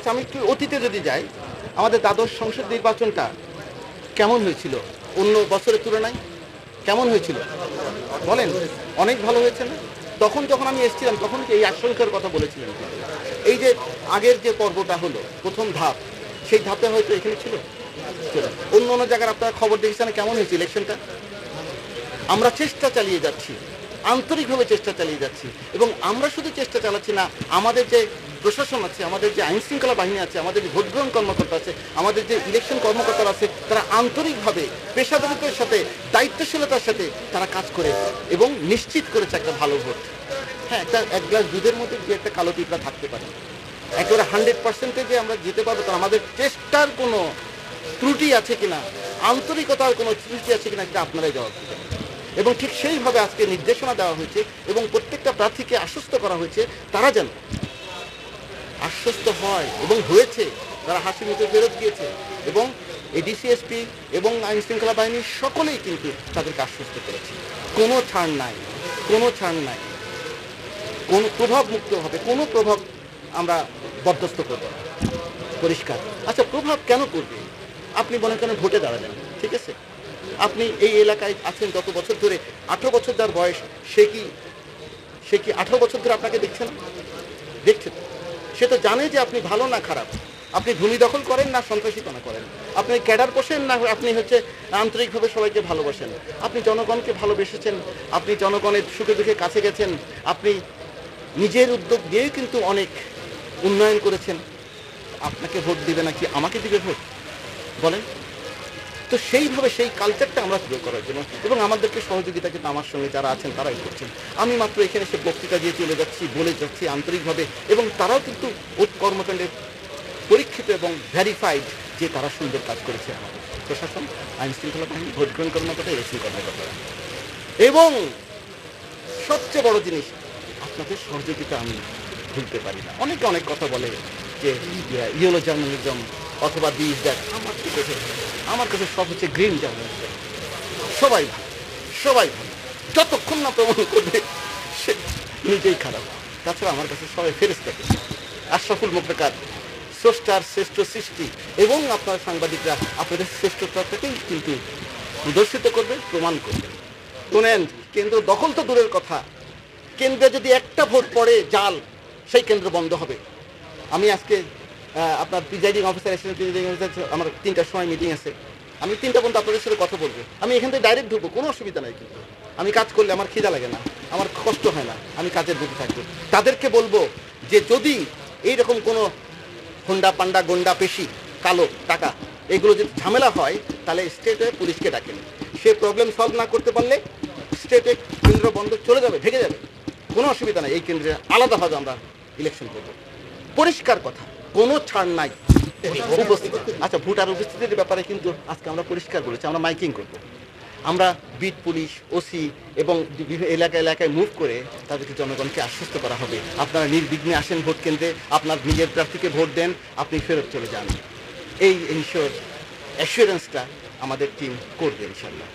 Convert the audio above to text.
আচ্ছা, আমি একটু অতীতে যদি যাই, আমাদের দ্বাদশ সংসদ নির্বাচনটা কেমন হয়েছিল অন্য বছরের তুলনায়? কেমন হয়েছিল বলেন? অনেক ভালো হয়েছে না? তখন যখন আমি এসেছিলাম তখন কি এই আশঙ্কার কথা বলেছিলেন? এই যে আগের যে পর্বটা হলো, প্রথম ধাপ, সেই ধাপে হয়তো এখানে ছিল। অন্য অন্য জায়গার আপনারা খবর দেখেছেন কেমন হয়েছে ইলেকশনটা? আমরা চেষ্টা চালিয়ে যাচ্ছি, আন্তরিকভাবে চেষ্টা চালিয়ে যাচ্ছি, এবং আমরা শুধু চেষ্টা চালাচ্ছি না, আমাদের যে প্রশাসন আছে, আমাদের যে আইন শৃঙ্খলা বাহিনী আছে, আমাদের যে ভোট গ্রহণ কর্মকর্তা আছে, আমাদের যে ইলেকশন কর্মকর্তারা আছে, তারা আন্তরিকভাবে পেশাদারিত্বের সাথে, দায়িত্বশীলতার সাথে তারা কাজ করে এবং নিশ্চিত করেছে একটা ভালো ভোট। হ্যাঁ, এক গ্লাস দুধের মধ্যে যে একটা কালো পিঁপড়া থাকতে পারে, একেবারে 100% যে আমরা যেতে পারবো তা আমাদের চেষ্টার কোনো ত্রুটি আছে কিনা, আন্তরিকতার কোনো ত্রুটি আছে কিনা, এটা আপনারাই জবাব দিবেন। এবং ঠিক সেইভাবে আজকে নির্দেশনা দেওয়া হয়েছে এবং প্রত্যেকটা প্রার্থীকে আশ্বস্ত করা হয়েছে তারা যেন আশ্বস্ত হয়, এবং হয়েছে, তারা হাসি মুখে ফেরত গিয়েছে, এবং এডিসিএসপি এবং আইন শৃঙ্খলা বাহিনী সকলেই কিন্তু তাদেরকে আশ্বস্ত করেছে। কোনো ছাড় নাই, কোনো ছাড় নাই, কোনো প্রভাব মুক্তভাবে কোনো প্রভাব আমরা বরদাস্ত করব না, পরিষ্কার। আচ্ছা, প্রভাব কেন করবে? আপনি মনে করেন ভোটে দাঁড়ালেন, ঠিক আছে, আপনি এই এলাকায় আছেন যত বছর ধরে, 18 বছর যার বয়স, সে কি 18 বছর ধরে আপনাকে দেখছে না? দেখছে তো। সে তো জানে যে আপনি ভালো না খারাপ, আপনি ভূমি দখল করেন না সন্ত্রাসীপনা করেন, আপনি ক্যাডার পোষেন না আপনি আন্তরিকভাবে সবাইকে ভালোবাসেন, আপনি জনগণকে ভালোবেসেছেন, আপনি জনগণের সুখে দুঃখে কাছে গেছেন, আপনি নিজের উদ্যোগ দিয়েই কিন্তু অনেক উন্নয়ন করেছেন। আপনাকে ভোট দিবে নাকি আমাকে দিবে ভোট বলেন? তো সেইভাবে সেই কালচারটা আমরা শুরু করার জন্য, এবং আমাদেরকে সহযোগিতা কিন্তু আমার সঙ্গে যারা আছেন তারাই করছেন। আমি মাত্র এখানে সে বক্তৃতা দিয়ে চলে যাচ্ছি, বলে যাচ্ছি আন্তরিকভাবে, এবং তারাও কিন্তু কর্মকাণ্ডে পরীক্ষিত এবং ভ্যারিফাইড যে তারা সুন্দর কাজ করেছে। আমাদের প্রশাসন, আইন শৃঙ্খলা বাহিনী, ভোট গ্রহণ কর্মকর্তা, ইলেকশন কর্মকর্তারা। এবং সবচেয়ে বড় জিনিস, আপনাদের সহযোগিতা আমি ভুলতে পারি না। অনেকে অনেক কথা বলে যে ইয়েলো জার্নালিজম অথবা দিস দ্যাট, আমার কাছে সব হচ্ছে গ্রিন জার্নালিজম। সবাই ভালো, সবাই ভালো, যতক্ষণ না প্রমাণ করবে সে নিজেই খারাপ। তাছাড়া আমার কাছে সবাই ফেরেশতা, আশরাফুল মুখতার, স্রষ্টার শ্রেষ্ঠ সৃষ্টি, এবং আপনার সাংবাদিকরা আপনাদের শ্রেষ্ঠতাটাকেই কিন্তু প্রদর্শিত করবে, প্রমাণ করবে। শোনেন, কেন্দ্র দখল তো দূরের কথা, কেন্দ্রে যদি একটা ভোট পড়ে জাল, সেই কেন্দ্র বন্ধ হবে। আমি আজকে আপনার presiding officer, assistant presiding officer, আমার 3টার সময় মিটিং আছে, আমি 3টা পর্যন্ত আপনাদের সাথে কথা বলবো। আমি এখান থেকে ডাইরেক্ট ঢুকবো, কোনো অসুবিধা নাই। কিন্তু আমি কাজ করলে আমার খিদা লাগে না, আমার কষ্ট হয় না, আমি কাজের দিকে থাকবো। তাদেরকে বলবো যে যদি এইরকম কোনো হোন্ডা পান্ডা গন্ডা পেশি কালো টাকা এগুলো যদি ঝামেলা হয়, তাহলে স্টেটে পুলিশকে ডাকেন। সে প্রবলেম সলভ না করতে পারলে স্টেটে কেন্দ্র বন্ধ চলে যাবে, ভেঙে যাবে, কোনো অসুবিধা নাই। এই কেন্দ্রে আলাদাভাবে আমরা ইলেকশন করবো, পরিষ্কার কথা, কোনো ছাড় নাই। আচ্ছা, ভোটার উপস্থিতির ব্যাপারে কিন্তু আজকে আমরা পরিষ্কার বলেছি, আমরা মাইকিং করব। আমরা বিট পুলিশ, ওসি এবং বিভিন্ন এলাকায় মুভ করে তাদেরকে, জনগণকে আশ্বস্ত করা হবে, আপনারা নির্বিঘ্নে আসেন ভোট কেন্দ্রে, আপনার নিজের প্রার্থীকে ভোট দেন, আপনি ফেরত চলে যান। এই অ্যাসুরেন্সটা আমাদের টিম করবে ইনশাল্লাহ।